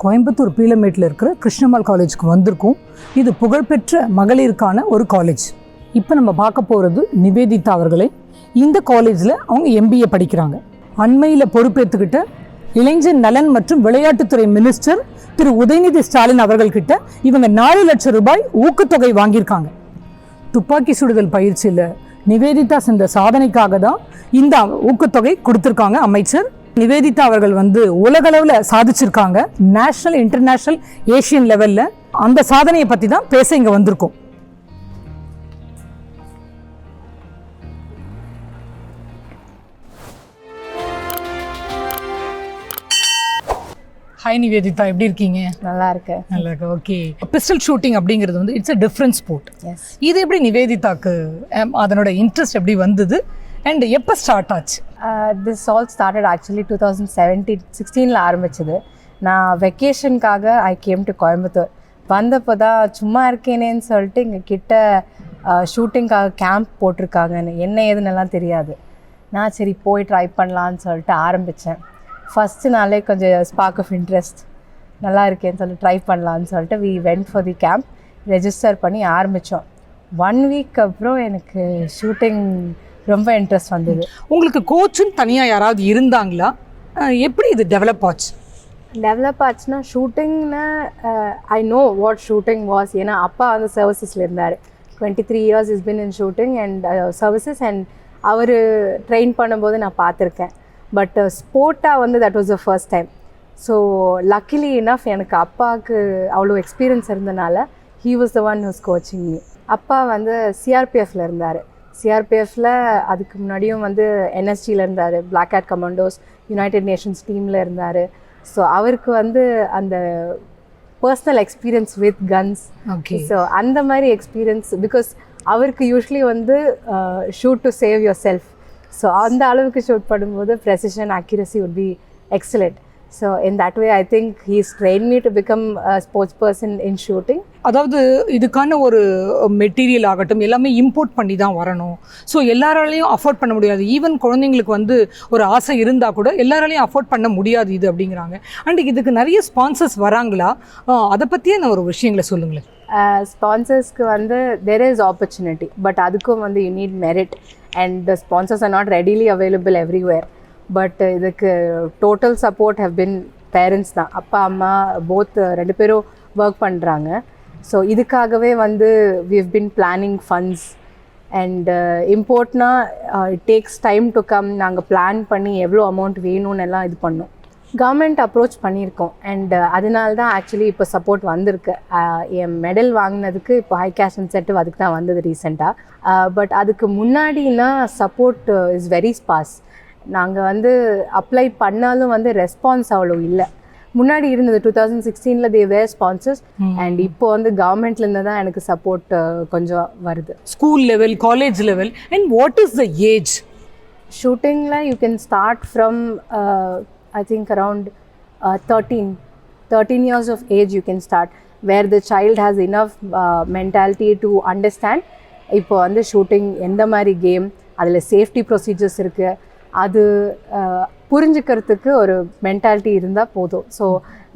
கோயம்புத்தூர் பீலமேட்டில் இருக்கிற கிருஷ்ணம்மாள் காலேஜுக்கு வந்திருக்கோம். இது புகழ்பெற்ற மகளிருக்கான ஒரு காலேஜ். இப்போ நம்ம பார்க்க போகிறது நிவேதிதா அவர்களை. இந்த காலேஜில் அவங்க MBA படிக்கிறாங்க. அண்மையில் பொறுப்பேற்றுக்கிட்ட இளைஞர் நலன் மற்றும் விளையாட்டுத்துறை மினிஸ்டர் திரு உதயநிதி ஸ்டாலின் அவர்கள்கிட்ட இவங்க 4 லட்சம் ரூபாய் ஊக்கத்தொகை வாங்கியிருக்காங்க. துப்பாக்கி சுடுதல் பயிற்சியில் நிவேதிதா சென்ற சாதனைக்காக தான் இந்த ஊக்கத்தொகை கொடுத்துருக்காங்க அமைச்சர். நிவேதிதா அவர்கள் உலகளவில் சாதிச்சிருக்காங்க. நேஷனல், இன்டர்நேஷனல், ஏஷியன் லெவலில். அந்த சாதனையை பற்றி தான் பேச இங்கே வந்திருக்கோம். ஹாய் நிவேதிதா, எப்படி இருக்கீங்க? நல்லா இருக்கேன். நல்லா இருக்கு. ஓகே, பிஸ்டல் ஷூட்டிங் அப்படிங்கிறது இட்ஸ் அ டிஃப்ரெண்ட் ஸ்போர்ட். இது எப்படி நிவேதிதாக்கு அதனோட இன்ட்ரெஸ்ட் எப்படி வந்தது அண்ட் எப்போ ஸ்டார்ட் ஆச்சு? திஸ் ஆல் ஸ்டார்டட் ஆக்சுவலி 2016 ஆரம்பிச்சது. நான் வெக்கேஷனுக்காக ஐ கேம் டு கோயம்புத்தூர். வந்தப்போ தான் சும்மா இருக்கேனேன்னு சொல்லிட்டு எங்கள் கிட்ட ஷூட்டிங்காக கேம்ப் போட்டிருக்காங்கன்னு என்ன ஏதுன்னெல்லாம் தெரியாது. நான் சரி போய் ட்ரை பண்ணலான்னு சொல்லிட்டு ஆரம்பித்தேன். ஃபஸ்ட்டு நாளே கொஞ்சம் ஸ்பார்க் ஆஃப் இன்ட்ரெஸ்ட், நல்லா இருக்கேன்னு சொல்லி ட்ரை பண்ணலான்னு சொல்லிட்டு we went for the camp. Register பண்ணி ஆரம்பித்தோம். 1 வீக் அப்புறம் எனக்கு ஷூட்டிங் ரொம்ப இன்ட்ரெஸ்ட் வந்தது. உங்களுக்கு கோச்சுன்னு தனியாக யாராவது இருந்தாங்களா? எப்படி இது டெவலப் ஆச்சு? டெவலப் ஆச்சுன்னா ஷூட்டிங்னா I know what shooting was. ஏன்னா அப்பா சர்வீசஸில் இருந்தார். 23 years is been in shooting and services. And அவர் ட்ரெயின் பண்ணும்போது நான் பார்த்துருக்கேன். பட் ஸ்போர்ட்டாக that was the first time. So luckily enough எனக்கு அப்பாவுக்கு அவ்வளோ எக்ஸ்பீரியன்ஸ் இருந்தனால he was the one who's coaching me. அப்பா சிஆர்பிஎஃப்பில் இருந்தார். சிஆர்பிஎஃப்பில் அதுக்கு முன்னாடியும் NSGயில் இருந்தார், black hat commandos, united nations டீமில் இருந்தார். ஸோ அவருக்கு அந்த personal experience with guns. So அந்த மாதிரி எக்ஸ்பீரியன்ஸ் பிகாஸ் அவருக்கு usually shoot to save yourself. So அந்த அளவுக்கு ஷூட் பண்ணும்போது precision, accuracy would be excellent. So in that way I think he's trained me to become a sports person in shooting. அதாவது இதுக்கான ஒரு material ஆகட்டும் எல்லாமே import பண்ணி தான் வரணும். ஸோ எல்லாராலையும் அஃபோர்ட் பண்ண முடியாது. ஈவன் குழந்தைங்களுக்கு ஒரு ஆசை இருந்தால் கூட எல்லாராலையும் அஃபோர்ட் பண்ண முடியாது இது அப்படிங்கிறாங்க. அண்ட் இதுக்கு நிறைய ஸ்பான்சர்ஸ் வராங்களா? அதை பற்றியே நான் ஒரு விஷயங்களை சொல்லுங்களேன். ஸ்பான்சர்ஸ்க்கு there is opportunity, பட் அதுக்கும் you need merit and the sponsors are not readily available everywhere. But இதுக்கு total support have been parents தான். அப்பா அம்மா போத் 2 பேரும் ஒர்க் பண்ணுறாங்க. ஸோ இதுக்காகவே we have been planning funds and இம்போர்ட்னா it takes time to come. நாங்கள் plan பண்ணி எவ்வளோ அமௌண்ட் வேணும்னு எல்லாம் இது பண்ணோம். கவர்மெண்ட் அப்ரோச் பண்ணியிருக்கோம் அண்ட் அதனால தான் ஆக்சுவலி இப்போ சப்போர்ட் வந்திருக்கு. என் மெடல் வாங்கினதுக்கு இப்போ ஹை கேஷ் இன்சென்டிவ் அதுக்கு தான் வந்தது ரீசெண்டாக. பட் அதுக்கு முன்னாடினா சப்போர்ட் இஸ் வெரி ஸ்பார்ஸ். நாங்கள் அப்ளை பண்ணாலும் ரெஸ்பான்ஸ் அவ்வளோ இல்லை. முன்னாடி இருந்தது 2016 they were sponsors and இப்போ கவர்மெண்ட்லேருந்து தான் எனக்கு சப்போர்ட் கொஞ்சம் வருது. School level, college level. And what is the age? ஷூட்டிங்கில் you can start from I think around 13 years of age you can start, where the child has enough mentality to understand இப்போ shooting எந்த மாதிரி game, அதில் safety procedures இருக்குது, அது புரிஞ்சுக்கிறதுக்கு ஒரு mentality இருந்தால் போதும். So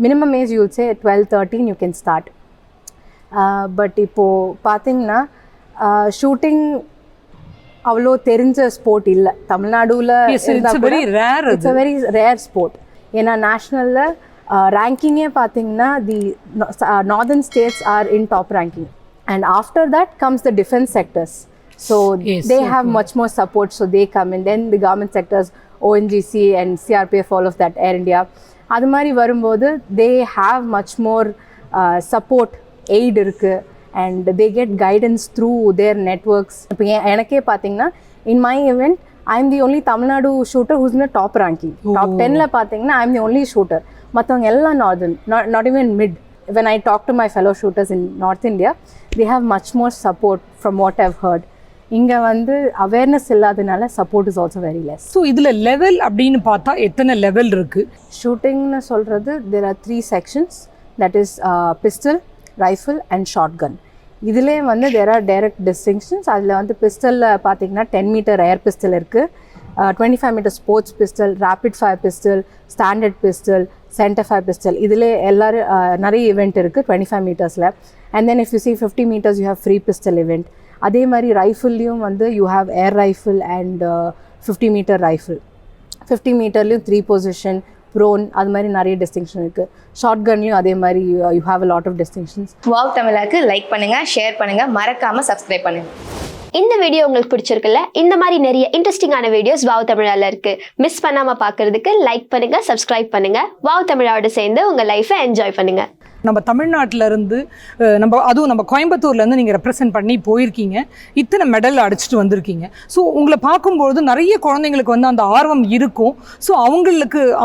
minimum age you say 12-13 you can start. But இப்போது பார்த்தீங்கன்னா ஷூட்டிங் அவ்வளோ தெரிஞ்ச ஸ்போர்ட் இல்லை தமிழ்நாடுல. It's very rare sport. ஏன்னா நேஷ்னலில் ரேங்கிங்கே பார்த்தீங்கன்னா the northern states are in top ranking and after that comes the defence sectors. So they have much more support, so they come in. Then the government sectors, ONGC and CRPF, all of that, Air India, அது மாதிரி வரும்போது they have much more support, aid இருக்கு and they get guidance through their networks. இப்போ எனக்கே பார்த்தீங்கன்னா in my event I am the only Tamil Nadu shooter who's in the top ranking. Top 10ல பார்த்தீங்கன்னா I am the only shooter. மற்றவங்க எல்லாம் northern, not even mid. When I talk to my fellow shooters in North India, they have much more support from what I've heard. இங்கே awareness இல்லாதனால support is also very less. So இதில் level அப்படின்னு பார்த்தா எத்தனை level இருக்குது? ஷூட்டிங்னு சொல்கிறது there are 3 sections, that is pistol, rifle and shotgun. இதிலே there are direct distinctions. அதில் பிஸ்டலில் பார்த்தீங்கன்னா 10 meter ஏர் பிஸ்டல் இருக்குது, 25 meter sports pistol, rapid fire pistol, standard pistol, centrefire pistol இதில் எல்லாரும் நிறைய ஈவெண்ட் இருக்குது 25 மீட்டர்ஸில். And then if you see 50 meters you have free pistol event. அதே மாதிரி ரைஃபிள்லேயும் வந்து you have air rifle and 50 metre rifle. 50 மீட்டர்லேயும் 3 பொசிஷன் ப்ரோன் அது மாதிரி நிறைய டிஸ்டிங்ஷன் இருக்குது. ஷார்ட் கன்லேயும் அதே மாதிரி you have a lot of distinctions. Wow தமிழாக்கு லைக் பண்ணுங்கள், ஷேர் பண்ணுங்கள், மறக்காமல் சப்ஸ்கிரைப் பண்ணுங்கள். இந்த வீடியோ உங்களுக்கு பிடிச்சிருக்குல்ல? இந்த மாதிரி நிறைய இன்ட்ரெஸ்டிங்கான வீடியோஸ் வாவ் தமிழால இருக்கு. மிஸ் பண்ணாமல் பார்க்கறதுக்கு லைக் பண்ணுங்கள், சப்ஸ்கிரைப் பண்ணுங்கள். வாவ் தமிழாவோட சேர்ந்து உங்கள் லைஃப்பை என்ஜாய் பண்ணுங்கள். நம்ம தமிழ்நாட்டிலேருந்து அதுவும் நம்ம கோயம்புத்தூர்லேருந்து நீங்கள் ரெப்ரசென்ட் பண்ணி போயிருக்கீங்க, இத்தனை மெடல் அடிச்சுட்டு வந்திருக்கீங்க. ஸோ உங்களை பார்க்கும்பொழுது நிறைய குழந்தைங்களுக்கு வந்து அந்த ஆர்வம் இருக்கும். ஸோ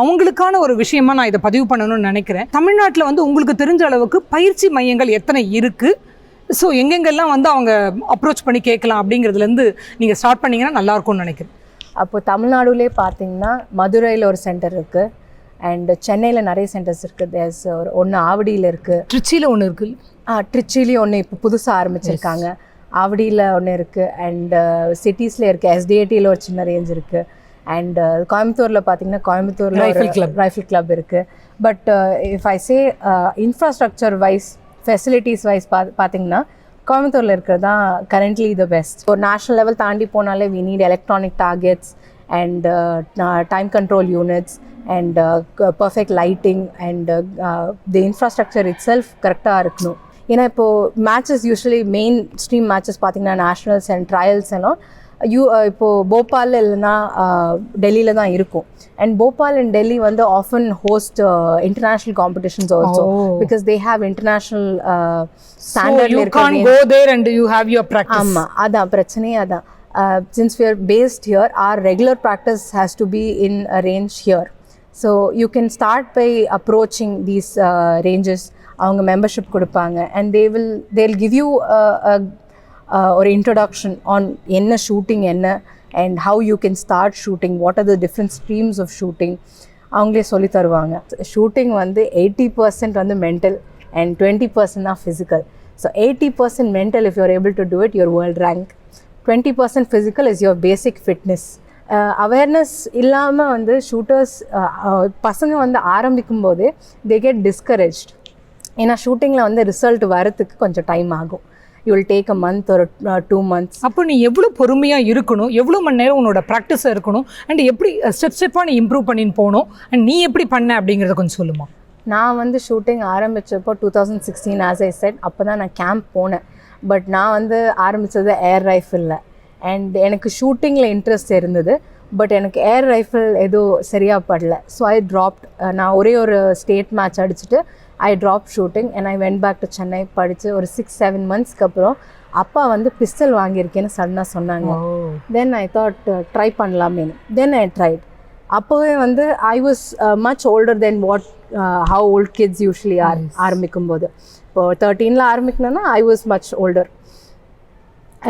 அவங்களுக்கான ஒரு விஷயமா நான் இதை பதிவு பண்ணணும்னு நினைக்கிறேன். தமிழ்நாட்டில் வந்து உங்களுக்கு தெரிஞ்ச அளவுக்கு பயிற்சி மையங்கள் எத்தனை இருக்குது, ஸோ எங்கெங்கெல்லாம் வந்து அவங்க அப்ரோச் பண்ணி கேட்கலாம் அப்படிங்கிறதுலேருந்து நீங்கள் ஸ்டார்ட் பண்ணிங்கன்னா நல்லாயிருக்கும்னு நினைக்கிறேன். அப்போது தமிழ்நாடுலே பார்த்தீங்கன்னா மதுரையில் ஒரு சென்டர் இருக்குது, அண்ட் சென்னையில் நிறைய சென்டர்ஸ் இருக்குது. தேர்ஸ் ஒன்று ஆவடியில் இருக்குது, ட்ரிச்சியில் ஒன்று இருக்குது, ட்ரிச்சிலையும் ஒன்று இப்போ புதுசாக ஆரம்பிச்சிருக்காங்க, ஆவடியில் ஒன்று இருக்குது, அண்ட் சிட்டிஸில் இருக்குது, எஸ்டிஏடியில் ஒரு சின்ன ரேஞ்ச் இருக்குது, அண்ட் கோயம்புத்தூரில் பார்த்தீங்கன்னா கோயம்புத்தூரில் ரைஃபிள் கிளப் இருக்குது. But if I say infrastructure wise facilities wise பார்த்தீங்கன்னா கோயம்புத்தூரில் இருக்கிறது தான் கரண்ட்லி த பெஸ்ட். ஒரு நேஷ்னல் லெவல் தாண்டி போனாலே we need electronic targets and time control units and perfect lighting and the infrastructure itself கரெக்டாக இருக்கணும். ஏன்னா இப்போது matches usually main stream matches பார்த்தீங்கன்னா நேஷ்னல்ஸ் அண்ட் ட்ரையல்ஸ் எல்லாம் இப்போது போபால் இல்லைன்னா டெல்லியில் தான் இருக்கும். அண்ட் போபால் அண்ட் டெல்லி வந்து often host international competitions also because they have international standard. ஆமாம், அதான் பிரச்சனையே அதான். Since we are based here, our regular practice has to be in a range here. So you can start by approaching these ranges. அவங்க membership கொடுப்பாங்க and they'll give you ஒரு introduction on என்ன shooting என்ன and how you can start shooting, what are the different streams of shooting அவங்களே சொல்லி தருவாங்க. Shooting வந்து 80% வந்து மென்டல் and 20% தான் physical. So 80% mental, if you're able to do it, your world rank. 20% physical is your basic fitness. Awareness இல்லாமல் வந்து shooters பசங்க வந்து ஆரம்பிக்கும் போதே they get discouraged. ஏன்னா ஷூட்டிங்கில் வந்து ரிசல்ட் வரத்துக்கு கொஞ்சம் டைம் ஆகும். You will take a month ஒரு 2 months. அப்போ நீ எவ்வளோ பொறுமையாக இருக்கணும், எவ்வளோ மணி நேரம் உன்னோட ப்ராக்டிஸாக இருக்கணும், அண்ட் எப்படி ஸ்டெப்பாக நீ இம்ப்ரூவ் பண்ணின்னு போகணும், அண்ட் நீ எப்படி பண்ண அப்படிங்கிறத கொஞ்சம் சொல்லுமா. நான் வந்து ஷூட்டிங் ஆரம்பித்தப்போ 2016 ஆஸ் ஐ செட், அப்போ தான் நான் கேம்ப் போனேன். பட் நான் வந்து ஆரம்பித்தது ஏர் ரைஃபிளில் அண்ட் எனக்கு ஷூட்டிங்கில் இன்ட்ரெஸ்ட் இருந்தது. பட் எனக்கு ஏர் ரைஃபிள் எதுவும் சரியாக படல. So I dropped. நான் ஒரே ஒரு ஸ்டேட் மேட்ச் அடிச்சுட்டு I drop shooting and I went back to Chennai. படித்து ஒரு 6-7 monthsக்கு அப்புறம் அப்பா வந்து பிஸ்டல் வாங்கியிருக்கேன்னு சடனாக சொன்னாங்க. தென் ஐ தாட் ட்ரை பண்ணலாமேன்னு. Then I tried. அப்போவே வந்து I was much older then what how old kids usually ஆரம்பிக்கும் போது. இப்போது 13 ஆரம்பிக்கணுன்னா I was much older.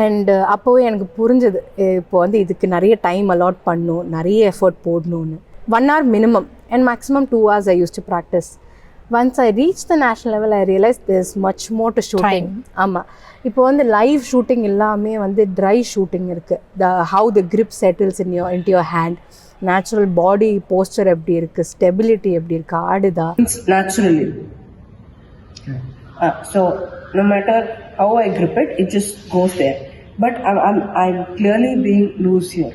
And அப்போவே எனக்கு புரிஞ்சது இப்போ வந்து இதுக்கு நிறைய டைம் அலாட் பண்ணணும், நிறைய எஃபர்ட் போடணும்னு. 1 hour minimum and maximum 2 hours I use to practise. Once I reach the national level I realise there is much more to shooting. ஆமாம், இப்போ வந்து லைவ் ஷூட்டிங் எல்லாமே வந்து ட்ரை ஷூட்டிங் இருக்குது. How the grip settles into your hand, natural body posture எப்படி இருக்குது, stability எப்படி இருக்குது, ஆடுதா naturally. So no matter how I grip it, it just goes there. But I'm clearly being loose here.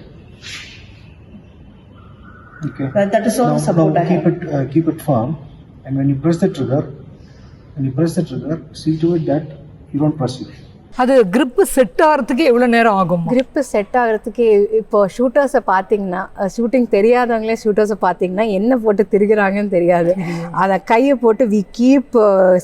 Okay. That is all the support I have. Keep it firm, and when you press the trigger, see to it that you don't press it. அது grip set ஆகிறதுக்கு எவ்வளோ நேரம் ஆகும்? grip set ஆகிறதுக்கு இப்போ ஷூட்டர்ஸை பார்த்தீங்கன்னா, shooting தெரியாதவங்களே ஷூட்டர்ஸை பார்த்தீங்கன்னா என்ன போட்டு திரிகிறாங்கன்னு தெரியாது. அதை கையை போட்டு we keep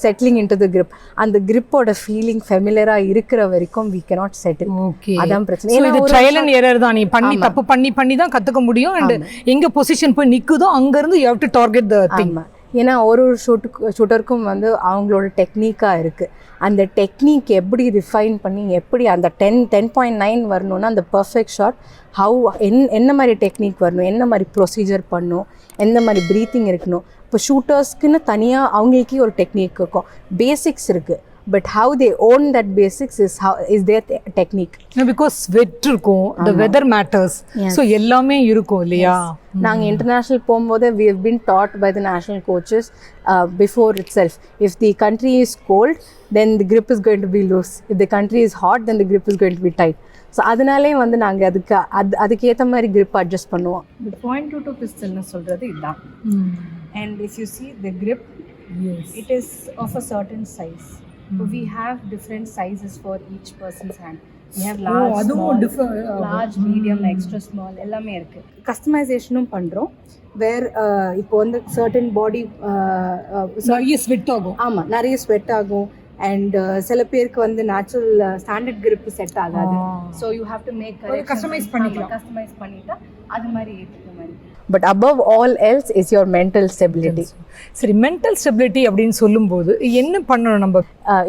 settling into the grip. அந்த gripோட ஃபீலிங் ஃபெமிலியராக இருக்கிற வரைக்கும் வி கேனாட் செட்டில். ஓகே, அதான் பிரச்சனை. இது ட்ரையல் அண்ட் எரர் தான். நீ தப்பு பண்ணி தான் கற்றுக்க முடியும். அண்ட் எங்கே பொசிஷன் போய் நிற்குதோ அங்கேருந்து you have to target the thing. ஏன்னா ஒரு ஷூட்டருக்கும் வந்து அவங்களோட டெக்னிக்காக இருக்குது. அந்த டெக்னிக் எப்படி ரிஃபைன் பண்ணி எப்படி அந்த 10.9 வரணும்னா அந்த பர்ஃபெக்ட் ஷாட் என்ன மாதிரி டெக்னிக் வரணும், என்ன மாதிரி ப்ரொசீஜர் பண்ணணும், எந்த மாதிரி ப்ரீத்திங் இருக்கணும். இப்போ ஷூட்டர்ஸ்க்குன்னு தனியாக அவங்களுக்கே ஒரு டெக்னிக் இருக்கும், பேசிக்ஸ் இருக்குது. but how they own that basics is their technique. Because sweat இருக்கும், the weather matters. ஸோ எல்லாமே இருக்கும் இல்லையா? நாங்கள் இன்டர்நேஷ்னல் போகும்போது we have been taught by the national coaches before itself. If the country is cold, then the grip is going to be loose. If the country is hot, then the grip is going to be tight. So அதனாலே வந்து நாங்கள் அதுக்கேற்ற மாதிரி grip adjust பண்ணுவோம். The .22 pistolனு சொல்கிறது இதுதான். And if you see the grip, it is of a certain size. So we have different sizes for each person's hand. We have large, small, large, medium, extra small எல்லாமே இருக்கு. கஸ்டமைசேஷனும் பண்றோம். வேர் இப்போ வந்து certain body நிறைய sweat ஆகும். ஆமாம், நிறைய sweat ஆகும். அண்ட் சில பேருக்கு வந்து நேச்சுரல் ஸ்டாண்டர்ட் grip செட் ஆகாது. So you have to make customise பண்ணிட்டா அது மாதிரி ஏற்றுக்கிற மாதிரி. But above all else is your mental stability. சரி, மென்டல் ஸ்டெபிலிட்டி அப்படின்னு சொல்லும்போது என்ன பண்ணணும் நம்ம?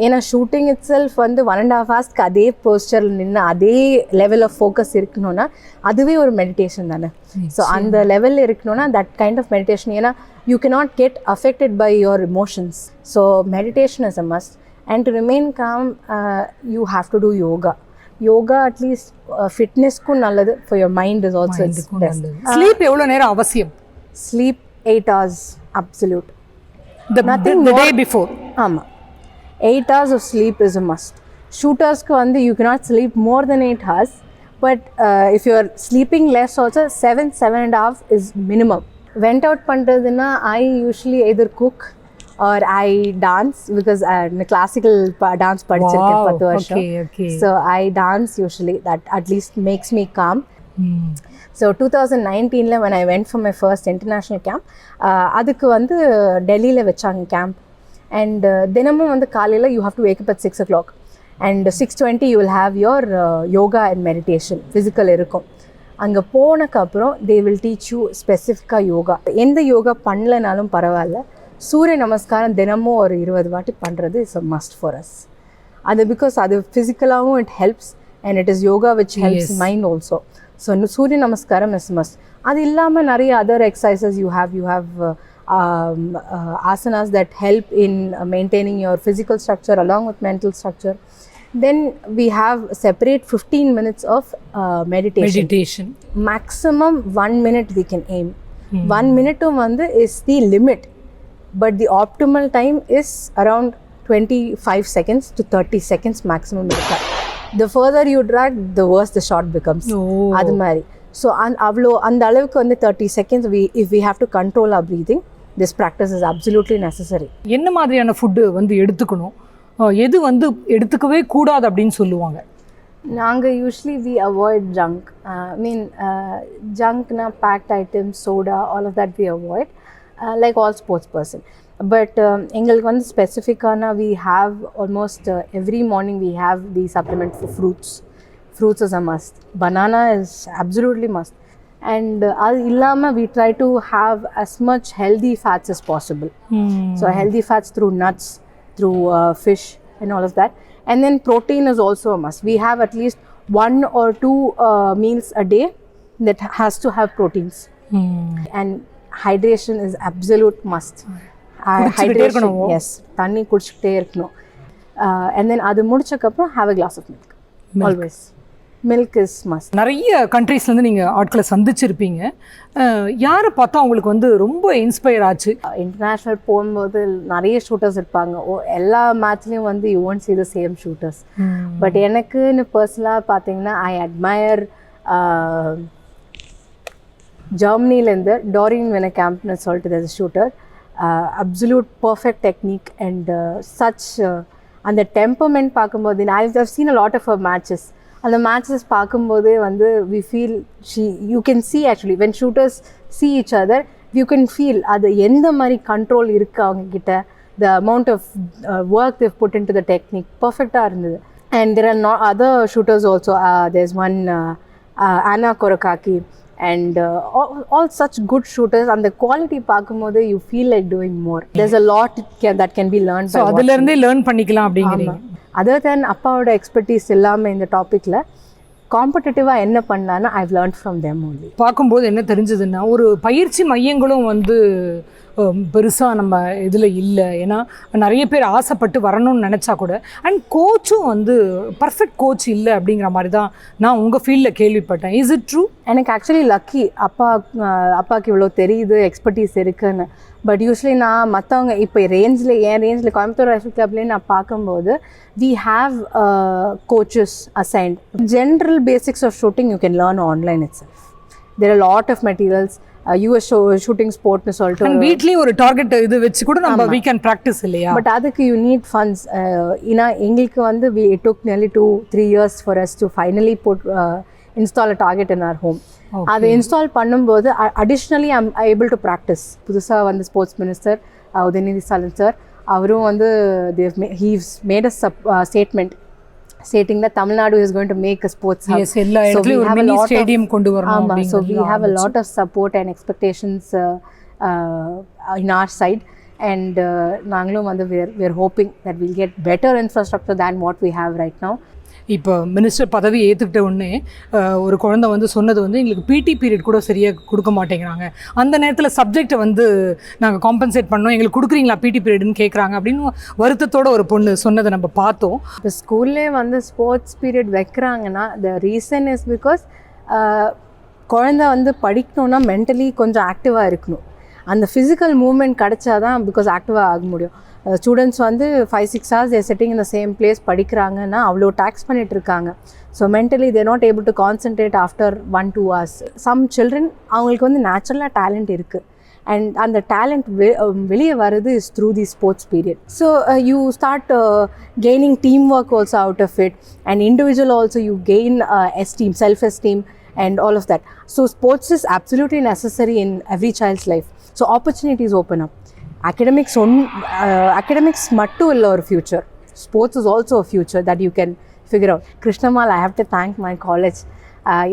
ஏன்னா ஷூட்டிங் இட் செல்ஃப் வந்து 1.5 ஹவர்ஸ்க்கு அதே போஸ்டரில் நின்று அதே லெவல் ஆஃப் ஃபோக்கஸ் இருக்கணும்னா அதுவே ஒரு மெடிடேஷன் தானே. ஸோ அந்த லெவலில் இருக்கணும்னா தட் கைண்ட் ஆஃப் மெடிடேஷன். ஏன்னா you cannot get affected by your emotions. So meditation is a must. And to remain calm, you have to do yoga. Yoga at least fitness-க்கும் நல்லது, for your mind is also its best. Sleep எவ்வளோ நேரம் அவசியம்? Sleep 8 hours, absolute. The day before. ஆமாம், 8 hours of sleep is a must. Shooters-க்கு வந்து you cannot sleep more than 8 hours, but if you are sleeping less also, 7.5 is minimum. Went out பண்ணுறதுன்னா I usually either cook or I dance, because classical dance படிச்சிருக்கேன் 10 வருஷம். So I dance usually. That at least makes me calm. So 2019 when I went for my first international camp, அதுக்கு வந்து டெல்லியில் வச்சாங்க camp. And தினமும் வந்து காலையில் you have to wake up at 6 o'clock and 6:20 you will have your yoga and meditation. physical இருக்கும். அங்கே போனக்கப்புறம் they will teach you ஸ்பெசிஃபிக்காக யோகா. எந்த யோகா பண்ணலனாலும் பரவாயில்ல, சூரிய நமஸ்காரம் தினமும் ஒரு 20 வாட்டி பண்ணுறது is a must for us. அது பிகாஸ் அது ஃபிசிக்கலாகவும் it helps and it is yoga which helps mind also. So surya namaskaram is must. அது இல்லாமல் நிறைய other exercises you have asanas that help in maintaining your physical structure along with mental structure. Then we have separate 15 minutes of meditation. Maximum 1 minute we can aim. 1 minute வந்து is the limit. But the optimal time is around 25 seconds to 30 seconds maximum. The further you drag, the worse the shot becomes. அது மாதிரி. So அவ்வளோ அந்த அளவுக்கு வந்து 30 seconds if we have to control our breathing, this practice is absolutely necessary. என்ன மாதிரியான food வந்து எடுத்துக்கணும், எது வந்து எடுத்துக்கவே கூடாது அப்படின்னு சொல்லுவாங்க? நாங்கள் usually we avoid junk. Junkனா packed items, soda, all of that we avoid. Like all sports person. But எங்களுக்கு வந்து ஸ்பெசிஃபிக்கான we have almost every morning we have the supplement for fruits. Fruits is a must. Banana is absolutely must. And அது இல்லாமல் we try to have as much healthy fats as possible. So healthy fats through nuts, through fish and all of that. And then protein is also a must. We have at least 1 or 2 meals a day that has to have proteins. And hydration is absolute must. Hydration, yes, தண்ணி குடிச்சிக்கிட்டே இருக்கணும். And then அது முடிச்சக்கப்புறம் have a glass of milk. Always. Milk is must. நிறைய கண்ட்ரீஸ்லேருந்து நீங்கள் ஆட்களை சந்திச்சிருப்பீங்க. யாரை பார்த்தா உங்களுக்கு வந்து ரொம்ப இன்ஸ்பயர் ஆச்சு? இன்டர்நேஷ்னல் போகும்போது நிறைய ஷூட்டர்ஸ் இருப்பாங்க. எல்லா மேட்ச்லேயும் வந்து you won't see the same shooters. But எனக்குன்னு பர்சனலாக பார்த்தீங்கன்னா ஐ அட்மயர் ஜெர்மனிலேருந்து டாரின் வெனகேம்ப்னு சொல்லிட்டு there's a shooter. Absolute perfect technique and such அந்த temperament பார்க்கும்போது I've seen a lot of her matches. அந்த மேட்சஸ் பார்க்கும்போதே வந்து we feel you can see actually when shooters see each other you can feel அது எந்த மாதிரி control இருக்கு அவங்க கிட்ட, the amount of work they've put into the technique perfectா இருந்தது. And there are no other shooters also. There's one Anna Korakaki and all such good shooters. And the quality பார்க்கும்போது you feel like doing more. There's a lot that can be learned by watching. So அதிலிருந்தே learn பண்ணிக்கலாம் அப்படிங்கிறீங்க? Other தென் அப்பாவோட expertise எல்லாமே இந்த டாப்பிக்கில் காம்படிட்டிவாக என்ன பண்ணலான்னு I've learn from them only. பார்க்கும்போது என்ன தெரிஞ்சதுன்னா ஒரு பயிற்சி மையங்களும் வந்து பெருசாக நம்ம இதில் இல்லை. ஏன்னா நிறைய பேர் ஆசைப்பட்டு வரணும்னு நினச்சா கூட அண்ட் கோச்சும் வந்து பர்ஃபெக்ட் கோச் இல்லை அப்படிங்கிற மாதிரி தான் நான் உங்கள் ஃபீல்டில் கேள்விப்பட்டேன். Is it true? எனக்கு ஆக்சுவலி லக்கி அப்பாவுக்கு இவ்வளோ தெரியுது, எக்ஸ்பர்டீஸ் இருக்குன்னு. பட் யூஸ்வலி நான் மற்றவங்க இப்போ என் ரேஞ்சில் கோயம்புத்தூர் ரைஃபிள் கிளப்லேயே நான் பார்க்கும்போது we have coaches assigned. General basics of shooting you can learn online itself. There are a lot of materials. US shooting sport னு சொல்லிட்டு வீட்லேயே ஒரு டார்கெட் இது வச்சு கூட நம்ம we can practice இல்லையா? பட் அதுக்கு you need funds. ஏன்னா எங்களுக்கு வந்து it took nearly 2-3 years for us to finally install a target in our home. அதை இன்ஸ்டால் பண்ணும்போது additionally I'm able to practice. புதுசாக வந்து sports minister Udhayanidhi Stalin sir அவரும் வந்து he's made a statement stating that Tamil Nadu is going to make a sports hub. Yes, எல்லா இடத்துலயும் ஒரு mini stadium கொண்டு வரணும் அப்படிங்க. So we have a lot of support and expectations in our side, and நாங்களும் வந்து we're hoping that we'll get better infrastructure than what we have right now. இப்போ minister பதவி ஏற்றுக்கிட்ட உடனே ஒரு குழந்தை வந்து சொன்னது வந்து எங்களுக்கு பிடி பீரியட் கூட சரியாக கொடுக்க மாட்டேங்கிறாங்க, அந்த நேரத்தில் சப்ஜெக்டை வந்து நாங்கள் காம்பன்சேட் பண்ணோம், எங்களுக்கு கொடுக்குறீங்களா பிடி பீரியட்னு கேட்குறாங்க அப்படின்னு வருத்தத்தோட ஒரு பொண்ணு சொன்னதை நம்ம பார்த்தோம். இப்போ ஸ்கூல்லே வந்து ஸ்போர்ட்ஸ் பீரியட் வைக்கிறாங்கன்னா த ரீசன் இஸ் பிகாஸ் குழந்தை வந்து படிக்கணுன்னா மென்டலி கொஞ்சம் ஆக்டிவாக இருக்கணும். அந்த ஃபிசிக்கல் மூவ்மெண்ட் கிடைச்சா தான் பிகாஸ் ஆக்டிவாக ஆக முடியும். ஸ்டூடெண்ட்ஸ் வந்து 5-6 hours there sitting in the same place படிக்கிறாங்கன்னா அவ்வளோ டேக்ஸ் பண்ணிட்டு இருக்காங்க. So mentally they're not able to concentrate after 1-2 hours. Some children அவங்களுக்கு வந்து நேச்சுரலாக டேலண்ட் இருக்குது, அண்ட் அந்த டேலண்ட் வெளியே வருது is through the sports period. So you start gaining team work also out of it, and individual also you gain esteem, self-esteem and all of that. So sports is absolutely necessary in every child's life. So opportunities open up. Academics mattu illa or future. Sports is also a future that you can figure out. Krishnamal, I have to thank my college.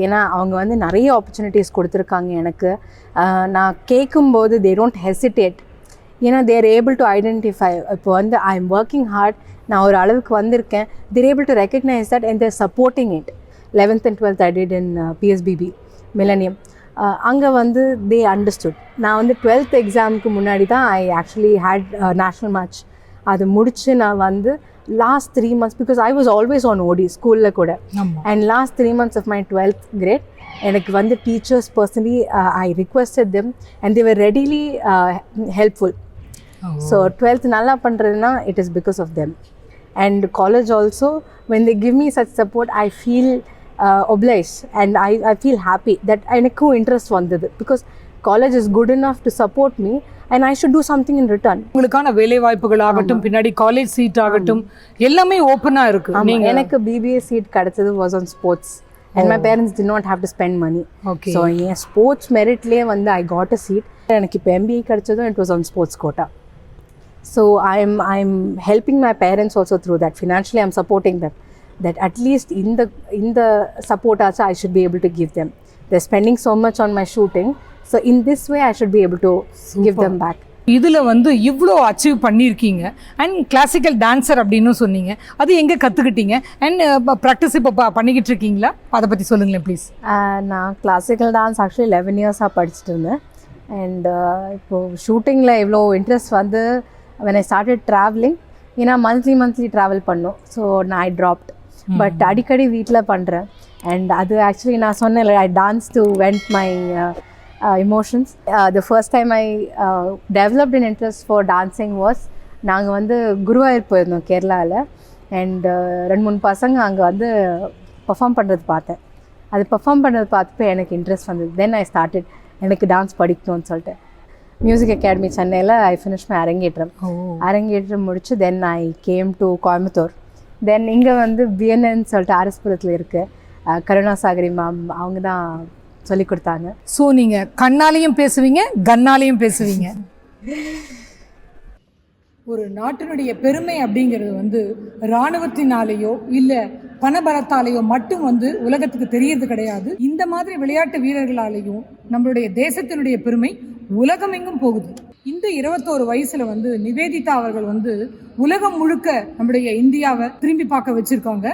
ஏன்னா அவங்க வந்து நிறைய opportunities கொடுத்துருக்காங்க எனக்கு. நான் கேட்கும்போது they don't hesitate. ஏன்னா they are able to identify. இப்போ வந்து I am working hard, நான் ஒரு அளவுக்கு வந்திருக்கேன். they are able to recognize that and they are supporting it. 11th and 12th I did in PSBB Millennium. அங்கே வந்து they understood. நான் வந்து 12th எக்ஸாமுக்கு முன்னாடி தான் I actually had national match. அது முடித்து நான் வந்து last 3 months because I was always on OD ஸ்கூலில் கூட, and last 3 months of my 12th grade எனக்கு வந்து teachers personally I requested them and they were readily helpful. So 12th நல்லா பண்ணுறதுனா it is because of them. And college also when they give me such support I feel obliged and I feel happy that எனக்கும் interest வந்தது because college is good enough to support me and I should do something in return. உங்களுக்கான வேலை வாய்ப்புகள் ஆகட்டும், பின்னாடி college seat ஆகட்டும், எல்லாமே ஓப்பனா இருக்கு. நீங்க எனக்கு BBA சீட் கிடைச்சது was on sports and my parents did not have to spend money. Okay. So in sports meritலயே வந்து I got a seat. எனக்கு இப்போ MBA கிடைச்சதும் it was on sports quota. So I'm helping my parents also through that. Financially I'm supporting them, that at least in the support also I should be able to give them. They're spending so much on my shooting, so in this way I should be able to give them back. இதில் வந்து இவ்வளோ achieve பண்ணியிருக்கீங்க and classical dancer அப்படின்னு சொன்னீங்க, அது எங்கே கற்றுக்கிட்டீங்க and practice இப்போ பண்ணிக்கிட்டு இருக்கீங்களா, அதை பற்றி சொல்லுங்களேன் ப்ளீஸ். நான் கிளாசிக்கல் டான்ஸ் ஆக்சுவலி 11 years படிச்சுட்டு இருந்தேன். அண்ட் இப்போது ஷூட்டிங்கில் இவ்வளோ இன்ட்ரெஸ்ட் வந்து when I started traveling, ஏன்னா மந்த்லி ட்ராவல் பண்ணோம். ஸோ நான் ஐ ட்ராப்ட். பட் அடிக்கடி வீட்டில் பண்ணுறேன். அண்ட் அது ஆக்சுவலி நான் சொன்னேன் I dance to vent my emotions. The first time I developed in interest for dancing was, நாங்கள் வந்து குருவாயூர் போயிருந்தோம் கேரளாவில். அண்ட் 2-3 பசங்க அங்கே வந்து பர்ஃபார்ம் பண்ணுறது பார்த்தேன். அது பர்ஃபார்ம் பண்ணுறது பார்த்துட்டு எனக்கு இன்ட்ரெஸ்ட் வந்தது. தென் ஐ ஸ்டார்டட் எனக்கு டான்ஸ் படிக்கணும்னு சொல்லிட்டு மியூசிக் அகாடமி சென்னையில் ஐ ஃபினிஷ் மை அரங்கேற்றம் முடிச்சு தென் ஐ கேம் டு கோயம்புத்தூர். தென் இங்கே வந்து பிஎன்என்னு சொல்லிட்டு ஆர்எஸ்புரத்தில் இருக்குது, கருணாசாகரி மேம் அவங்க தான் சொல்லி கொடுத்தாங்க. ஸோ நீங்கள் கண்ணாலையும் பேசுவீங்க, கண்ணாலையும் பேசுவீங்க. ஒரு நாட்டினுடைய பெருமை அப்படிங்கிறது வந்து இராணுவத்தினாலேயோ இல்லை பணபலத்தாலேயோ மட்டும் வந்து உலகத்துக்கு தெரியறது கிடையாது. இந்த மாதிரி விளையாட்டு வீரர்களாலேயும் நம்மளுடைய தேசத்தினுடைய பெருமை உலகம் எங்கும் போகுது. இந்த 21 வயசுல வந்து நிவேதிதா அவர்கள் வந்து உலகம் முழுக்க நம்முடைய இந்தியாவை திரும்பி பார்க்க வச்சிருக்காங்க.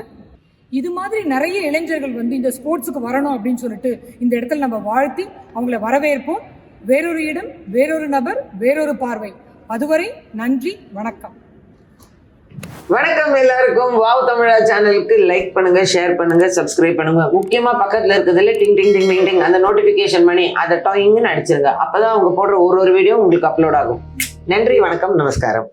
இது மாதிரி நிறைய இளைஞர்கள் வந்து இந்த ஸ்போர்ட்ஸுக்கு வரணும் அப்படின்னு சொல்லிட்டு இந்த இடத்துல நம்ம வாழ்த்தி அவங்கள வரவேற்போம். வேறொரு இடம், வேறொரு நபர், வேறொரு பார்வை. அதுவரை நன்றி, வணக்கம். வணக்கம் எல்லாருக்கும். வாவ் தமிழா சேனலுக்கு லைக் பண்ணுங்க, ஷேர் பண்ணுங்க, சப்ஸ்கிரைப் பண்ணுங்க. முக்கியமா பக்கத்துல இருக்கிறதுல டிங் டிங் டிங் டிங் டிங் அந்த நோட்டிபிகேஷன் பண்ணி அதை டாயிங்னு அடிச்சிருங்க. அப்பதான் அவங்க போடுற ஒரு வீடியோ உங்களுக்கு அப்லோட் ஆகும். நன்றி, வணக்கம், நமஸ்காரம்.